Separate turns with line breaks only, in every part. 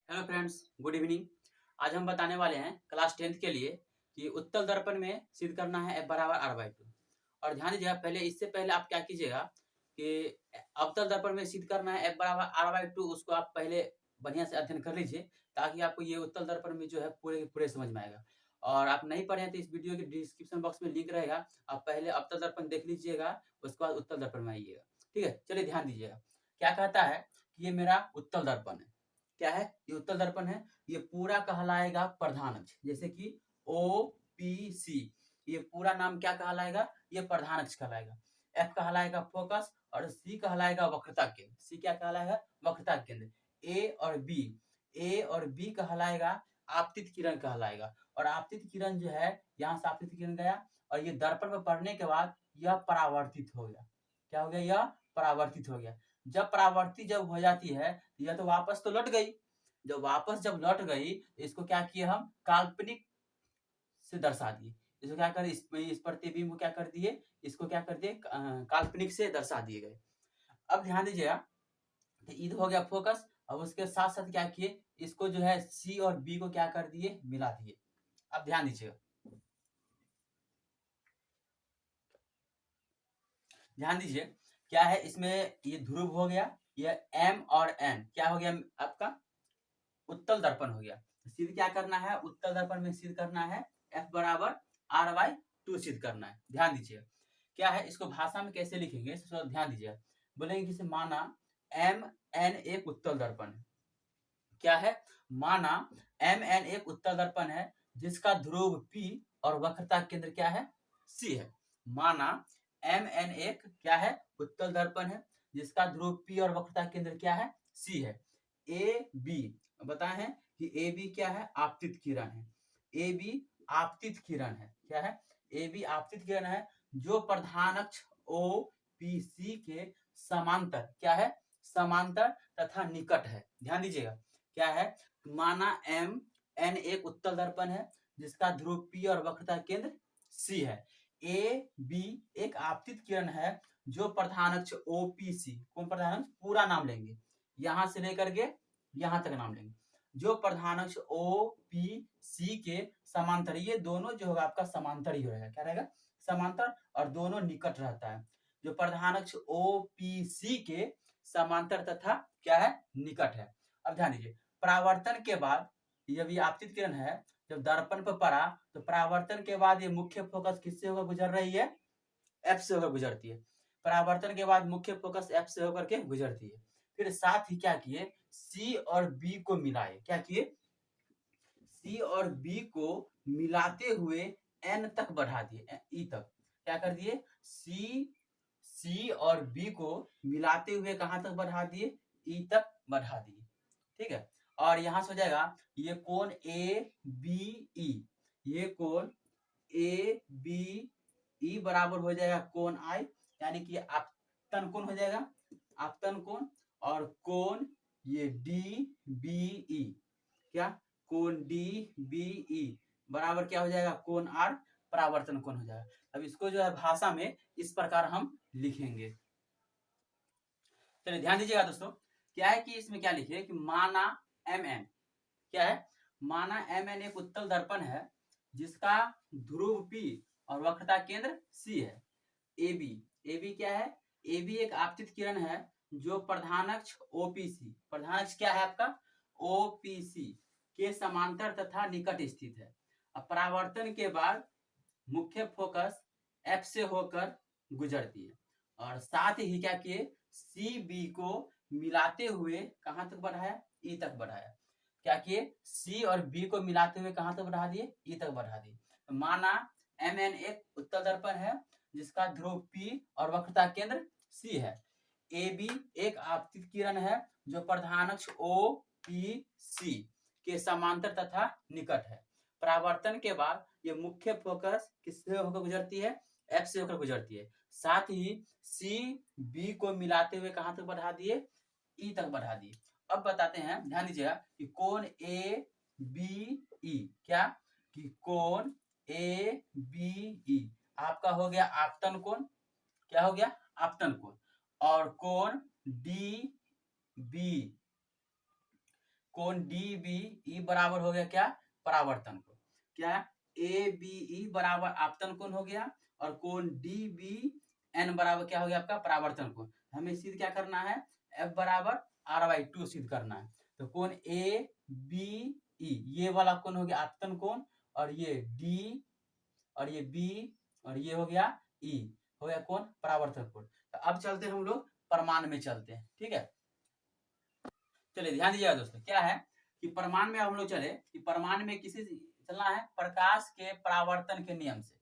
Hello friends, good evening. आज हम बताने वाले हैं क्लास 10th के लिए कि उत्तल दर्पण में सिद्ध करना है F = R/2। और ध्यान दीजिएगा, पहले इससे पहले आप क्या कीजिएगा कि अवतल दर्पण में सिद्ध करना है F = R/2, उसको आप पहले बढ़िया से अध्ययन कर लीजिए ताकि आपको ये उत्तल दर्पण में जो है पूरे पूरे समझ में आएगा। और आप नहीं पढ़े हैं तो इस वीडियो के डिस्क्रिप्शन बॉक्स में लिंक रहेगा, आप पहले अवतल दर्पण देख लीजिएगा, उसके बाद उत्तल दर्पण में आइएगा। ठीक है, चलिए ध्यान दीजिएगा। क्या कहता है कि ये मेरा उत्तल दर्पण है। क्या है? ये उत्तल दर्पण है। ये पूरा कहलाएगा प्रधान अक्ष, जैसे कि OPC। ये पूरा नाम क्या कहलाएगा? ये प्रधान अक्ष कहलाएगा। F कहलाएगा फोकस और C कहलाएगा वक्रता केंद्र। C क्या कहलाएगा? वक्रता केंद्र। A और B कहलाएगा आपतित किरण कहलाएगा। और आपतित किरण जो है, यहाँ से आपतित किरण गया और ये दर्पण में पड़ने के बाद यह परावर्तित हो गया। क्या हो गया? यह परावर्तित हो गया। जब परावर्तित जब हो जाती है तो यह तो वापस तो लौट गई। जब लौट गई तो इसको क्या किए हम? काल्पनिक से दर्शा दिए। इसको क्या कर इस प्रतिबिंब को क्या कर दिए? इसको क्या कर दिए? काल्पनिक से दर्शा दिए गए। अब ध्यान दीजिएगा, तो ईद हो गया फोकस। अब उसके साथ साथ क्या किए? इसको जो है सी और बी को क्या कर दिए? मिला दिए। अब ध्यान दीजिएगा, क्या है इसमें? ये ध्रुव हो गया, ये M और N क्या हो गया? आपका उत्तल दर्पण हो गया। सिद्ध क्या करना है? उत्तल दर्पण में सिद्ध करना है F = R/2 सिद्ध करना है। ध्यान दीजिए, क्या है इसको भाषा में कैसे लिखेंगे, ध्यान दीजिए। बोलेंगे कि माना MN एक उत्तल दर्पण है। क्या है? माना MN एक उत्तल दर्पण है जिसका ध्रुव P और वक्रता केंद्र क्या है? C है। माना MN एक क्या है? उत्तल दर्पण है जिसका ध्रुव P और वक्रता केंद्र क्या है? C है। AB बताए हैं कि AB क्या है? आपतित किरण है। AB आपतित किरण है। क्या है? AB आपतित किरण है जो प्रधान अक्ष OPC के समांतर क्या है? समांतर तथा निकट है। ध्यान दीजिएगा, क्या है? माना MN एक उत्तल दर्पण है जिसका ध्रुव P और वक्रता केंद्र C है। AB एक आपतित किरण है जो प्रधान अक्ष OPC, कौन प्रधान अक्ष? पूरा नाम लेंगे, यहां से लेकर के यहां तक नाम लेंगे। जो प्रधान अक्ष OPC के समांतर, ये दोनों जो होगा आपका समांतर ही रहेगा। क्या रहेगा? समांतर, और दोनों निकट रहता है। जो प्रधान अक्ष OPC के समांतर तथा क्या है? निकट है। अब ध्यान दीजिए, परावर्तन के बाद ये भी आपतित किरण है, जब दर्पण पर पड़ा तो परावर्तन के बाद ये मुख्य फोकस किससे होकर गुजर रही है? F से होकर गुजरती है। परावर्तन के बाद मुख्य फोकस F से होकर के गुजरती है। फिर साथ ही क्या किए? C और B को मिलाए। क्या किए? C और B को मिलाते हुए N तक बढ़ा दिए, E तक। क्या कर दिए? C और B को मिलाते हुए कहां तक बढ़ा दिए? E तक बढ़ा दिए। ठीक है, और यहां से हो जाएगा ये कोण ABE, ये कोण ABE बराबर हो जाएगा कोण I, यानी कि आपतन कोण हो जाएगा, आपतन कोण। और कोण ये DBE, क्या? कोण DBE बराबर क्या हो जाएगा? कोण R, परावर्तन कोण हो जाएगा। अब इसको जो है भाषा में इस प्रकार हम लिखेंगे। चलिए ध्यान दीजिएगा दोस्तों, क्या है कि इसमें क्या लिखिए कि माना MN क्या है? माना MN एक उत्तल दर्पण है जिसका ध्रुव P और वक्रता केंद्र C है। AB क्या है? AB एक आपतित किरण है जो प्रधान अक्ष OPC, प्रधान अक्ष क्या है आपका? OPC के समांतर तथा निकट स्थित है। अब परावर्तन के बाद मुख्य फोकस F से होकर गुजरती है, और साथ ही क्या किए? CB को मिलाते हुए कहां तक बढ़ाया? E तक बढ़ाया। क्या किए? C और B को मिलाते हुए कहां तक बढ़ा दिए? E तक बढ़ा दिए। तो माना MN एक उत्तल दर्पण है जिसका ध्रुव P और वक्रता केंद्र C है। AB एक आपतित किरण है जो प्रधान अक्ष OPC के समांतर तथा निकट है। परावर्तन के बाद ये मुख्य फोकस किससे होकर गुजरती है? F से होकर गुजरती है। साथ ही CB को मिलाते हुए कहां तक बढ़ा दिए? E तक बढ़ा दिए। अब बताते हैं, ध्यान दीजिएगा कि कोण ABE क्या? कि कोण ABE आपका हो गया आपतन कोण। क्या हो गया? आपतन कोण। और कोण कोण डी बी ई बराबर हो गया क्या, परावर्तन कोण। क्या ए बी ई बराबर आपतन कोण हो गया, और कोण डी बी एन बराबर क्या हो गया आपका, परावर्तन कोण। हमें सिद्ध क्या करना है, एफ बराबर r/2 सिद्ध करना है। तो कोण ए बी ई ये वाला कोण हो गया आपतन कोण, और ये डी और ये बी और ये हो गया ई, हो गया कौन, परावर्तन कोण। तो अब चलते हैं हम लोग परमाणु में चलते हैं, ठीक है। चलिए ध्यान दीजिएगा दोस्तों, क्या है कि परमाणु में हम लोग चले कि परमाणु में किसी चलना है प्रकाश के परावर्तन के नियम से,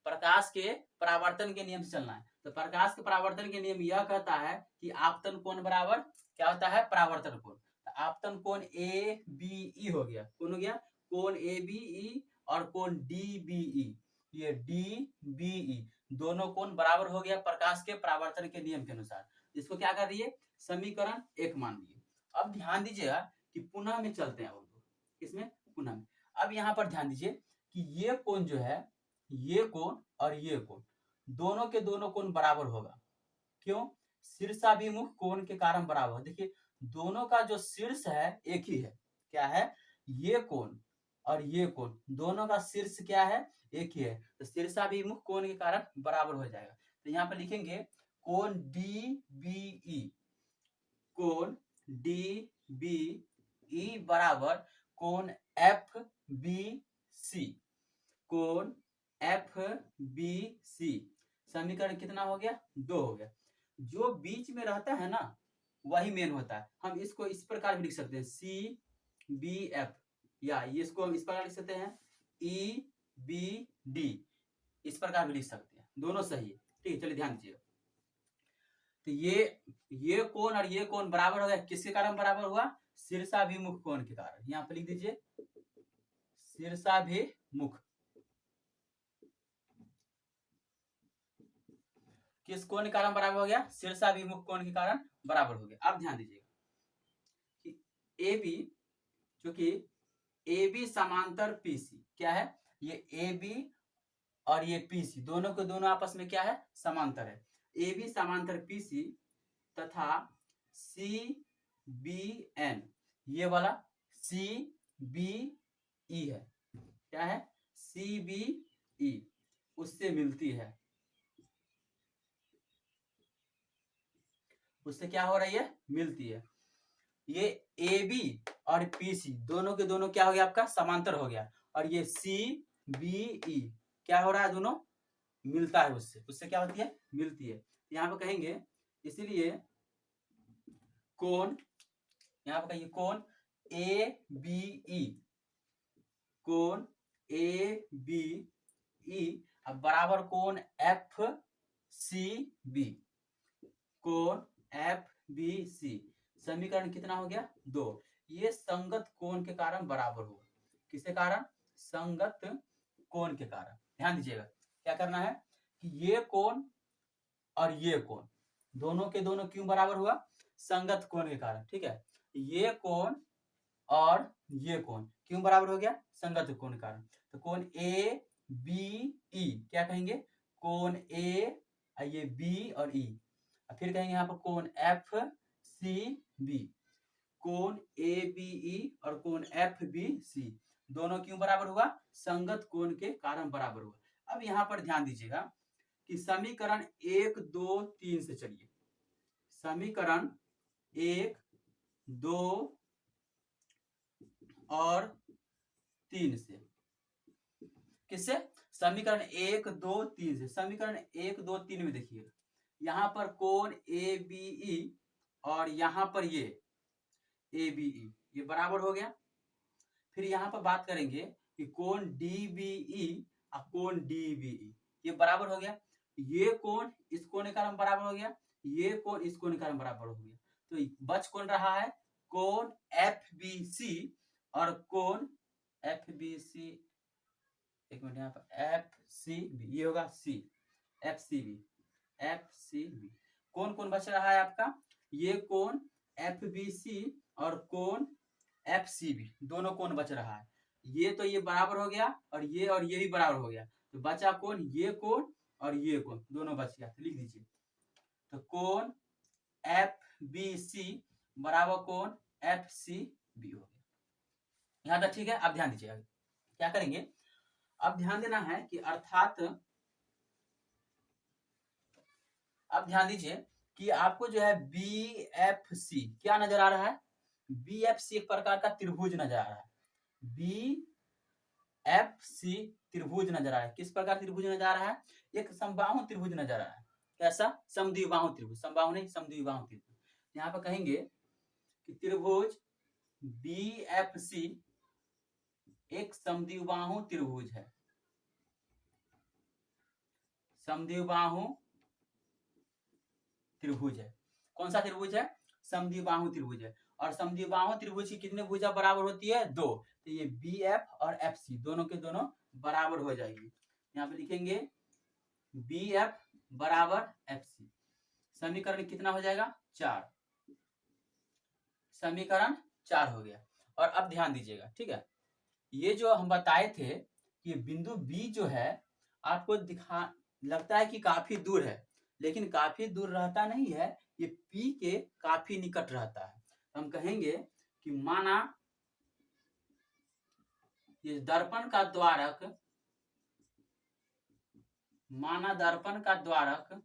प्रकाश के परावर्तन के नियम से चलना है। तो प्रकाश के परावर्तन के नियम यह कहता है कि आपतन कोण बराबर क्या होता है, परावर्तन कोण। तो आपतन कोण ए बी ई हो गया, कौन हो गया, कोण ए बी ई और कोण डी बी ई, ये डी बी ई दोनों कोण बराबर हो गया प्रकाश के परावर्तन के नियम के अनुसार। इसको क्या कर रही है, समीकरण 1 मान लिया। अब ध्यान दीजिएगा कि पुनः में चलते हैं हम लोग, इसमें पुनः में। अब यहाँ पर ध्यान दीजिए कि ये कोण जो है, ये कोण और ये कोण दोनों के दोनों कोण बराबर होगा। क्यों, शीर्षाभिमुख कोण के कारण बराबर। देखिए दोनों का जो शीर्ष है एक ही है, क्या है, ये कोण और ये कोण दोनों का शीर्ष क्या है, एक ही है। तो शीर्षाभिमुख कोण के कारण बराबर हो जाएगा। तो यहाँ पर लिखेंगे कोण डी बी ई, कोण डी बी ई बराबर कोण एफ बी सी, कोण एफ बी सी। समीकरण कितना हो गया, 2 हो गया। जो बीच में रहता है ना वही मेन होता है। हम इसको इस प्रकार भी लिख सकते हैं सी बी एफ, या इसको हम इस प्रकार लिख सकते हैं ई बी डी, इस प्रकार भी लिख सकते हैं, दोनों सही है, ठीक है। चलिए ध्यान दीजिएगा, तो ये कोण और ये कोण बराबर हो गया, किसके कारण बराबर हुआ, शीर्षाभिमुख कोण के कारण। यहाँ पर लिख दीजिए शीर्षाभिमुख, किस कोण के कारण बराबर हो गया, शीर्षाभिमुख कोण के कारण बराबर हो गया। अब ध्यान दीजिएगा कि ए बी, चूंकि ए बी समांतर पी सी, क्या है, ये ए बी और ये पी सी दोनों के दोनों आपस में क्या है, समांतर है। ए बी समांतर पी सी तथा सी बी एन, ये वाला सी बी ई है, क्या है, सी बी ई उससे मिलती है, उससे क्या हो रही है, मिलती है। ये ए बी और पी सी दोनों के दोनों क्या हो गया आपका, समांतर हो गया। और ये सी बी ई क्या हो रहा है, दोनों मिलता है, उससे उससे क्या होती है, मिलती है। यहाँ पे कहेंगे इसलिए कोण, यहाँ पे कहिए कोण ए बी ई, कोण ए बी ई अब बराबर कोण एफ सी बी, कोण एफ बी सी। समीकरण कितना हो गया, 2। ये संगत कोण के कारण बराबर होगा, किसके कारण, संगत कोण के कारण। ध्यान दीजिएगा क्या करना है कि ये कोण और ये कोण दोनों के दोनों क्यों बराबर हुआ, संगत कोण के कारण, ठीक है। ये कोण और ये कोण क्यों बराबर हो गया, संगत कोण के कारण। तो कोण ए बी ई क्या कहेंगे, कोण ए, ये बी और ई, फिर कहेंगे यहाँ पर कोण एफ सी बी, कोण ए बी ई और कोण एफ बी सी दोनों क्यों बराबर हुआ, संगत कोण के कारण बराबर हुआ। अब यहाँ पर ध्यान दीजिएगा कि समीकरण 1 2 3 से चलिए, समीकरण 1 2 और 3 से, किससे, समीकरण 1 2 3 से। समीकरण 1 2 3 में देखिएगा, यहाँ पर कोण ए बी ई और यहाँ पर ये ए बी ई ये बराबर हो गया। फिर यहाँ पर बात करेंगे कि कोण डी बी ई और कोण डी बी ई ये बराबर हो गया। ये कोण इस कोण के कारण बराबर हो गया, ये कोण इस कोण के कारण बराबर हो गया। तो बच कौन रहा है, कोण एफ बी सी और कोण एफ बी सी, एक मिनट यहाँ पर एफ सी बी, ये होगा C, F C B, F C B. कौन कौन बच रहा है आपका, ये कोण एफ बी सी और कोण एफ सी बी दोनों कोण बच रहा है। ये तो ये बराबर हो गया और ये भी बराबर हो गया, तो बचा कोण, ये कोण और ये कोण दोनों बच गया। तो लिख दीजिए, तो कोण एफ बी सी बराबर कोण एफ सी बी हो गया। यहाँ तक ठीक है। अब ध्यान दीजिएगा क्या करेंगे, अब ध्यान देना है कि अर्थात अब ध्यान दीजिए कि आपको जो है बी एफ सी क्या नजर आ रहा है, बी एफ सी एक प्रकार का त्रिभुज नजर आ रहा है, बी एफ सी त्रिभुज नजर आ रहा है। किस प्रकार त्रिभुज नजर आ रहा है, एक समबाहु त्रिभुज नजर आ रहा है। कैसा, समद्विबाहु त्रिभुज, समबाहु नहीं समद्विबाहु त्रिभुज। यहाँ पर कहेंगे कि त्रिभुज बी एफ सी एक समद्विबाहु त्रिभुज है, समद्विबाहु त्रिभुज है। कौन सा त्रिभुज है, समद्विबाहु त्रिभुज है। और समद्विबाहु त्रिभुज की कितनी भुजा बराबर होती है, दो। तो ये बी एफ और एफ सी दोनों के दोनों बराबर हो जाएगी। यहाँ पे लिखेंगे बी एफ बराबर एफ सी। समीकरण कितना हो जाएगा, 4। समीकरण 4 हो गया। और अब ध्यान दीजिएगा, ठीक है, ये जो हम बताए थे कि बिंदु बी जो है आपको दिखा लगता है कि काफी दूर है, लेकिन काफी दूर रहता नहीं है, ये पी के काफी निकट रहता है। तो हम कहेंगे कि माना ये दर्पण का द्वारक, माना दर्पण का द्वारक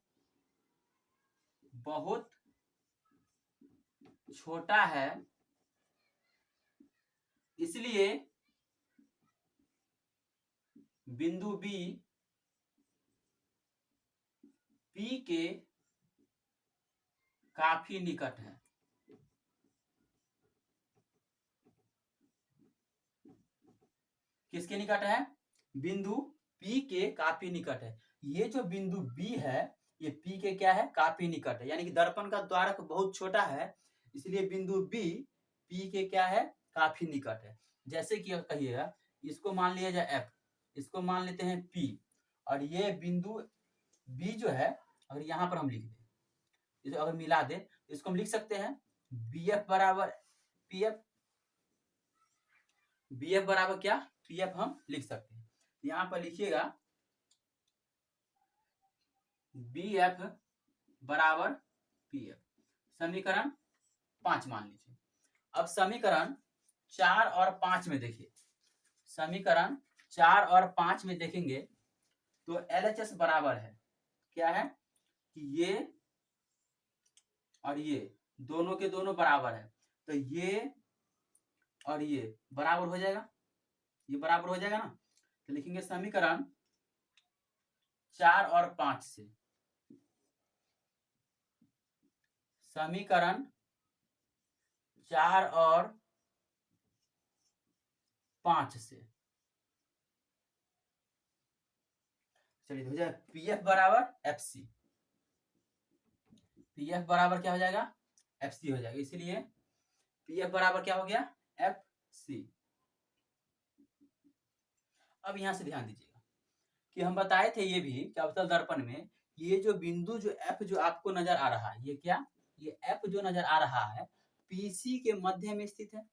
बहुत छोटा है, इसलिए बिंदु बी पी के काफी निकट है। किसके निकट है, बिंदु पी के काफी निकट है। ये जो बिंदु बी है ये पी के क्या है, काफी निकट है। यानी कि दर्पण का द्वारक बहुत छोटा है, इसलिए बिंदु बी पी के क्या है, काफी निकट है। जैसे कि कहिएगा इसको मान लिया जाए एफ, इसको मान लेते हैं पी, और ये बिंदु बी जो है अगर यहाँ पर हम लिख दें, इसे अगर मिला दे तो इसको हम लिख सकते हैं बी एफ बराबर पी एफ, बी एफ बराबर क्या, पी एफ हम लिख सकते हैं। यहाँ पर लिखिएगा बी एफ बराबर पी एफ। समीकरण 5 मान लीजिए। अब समीकरण 4 और 5 में देखिए, समीकरण 4 और 5 में देखेंगे तो LHS बराबर है, क्या है कि ये और ये दोनों के दोनों बराबर है, तो ये और ये बराबर हो जाएगा, ये बराबर हो जाएगा ना। तो लिखेंगे समीकरण 4 और 5 से, समीकरण 4 और 5 से चलिए हो जाए पी एफ बराबर एफ सी, पी एफ बराबर क्या हो जाएगा, एफ सी हो जाएगा। इसलिए पी एफ बराबर क्या हो गया, एफ सी। अब यहां से ध्यान दीजिएगा कि हम बताए थे ये भी कि अवतल दर्पण में ये जो बिंदु जो एफ जो आपको नजर आ रहा है, ये क्या, ये एफ जो नजर आ रहा है पीसी के मध्य में स्थित है।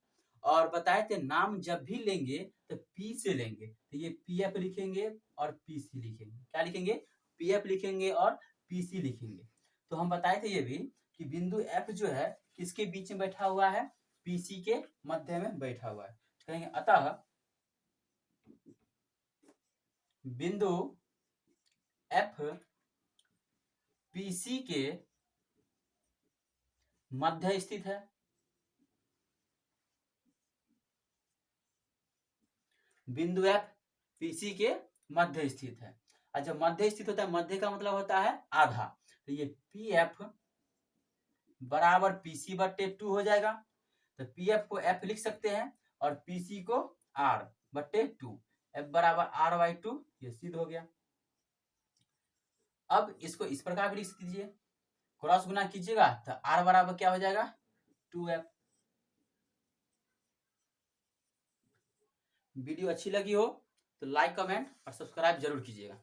और बताए थे नाम जब भी लेंगे तो पी से लेंगे, तो ये पी एफ लिखेंगे और पीसी लिखेंगे। क्या लिखेंगे, पी एफ लिखेंगे और पीसी लिखेंगे। तो हम बताए थे ये भी कि बिंदु एफ जो है किसके बीच में बैठा हुआ है, पीसी के मध्य में बैठा हुआ है। कहेंगे अतः बिंदु एफ पीसी के मध्य स्थित है। बिंदु एफ पीसी के मध्य स्थित है। और जब मध्य स्थित होता है, मध्य का मतलब होता है आधा, तो ये पी एफ बराबर पीसी बट्टे 2 हो जाएगा। तो पी एफ को एफ लिख सकते हैं और पीसी को आर बट्टे 2, एफ बराबर आर बाई 2, ये सिद्ध हो गया। अब इसको इस प्रकार भी लिख दीजिए, क्रॉस गुना कीजिएगा तो आर बराबर क्या हो जाएगा, 2f। वीडियो अच्छी लगी हो तो लाइक कमेंट और सब्सक्राइब जरूर कीजिएगा।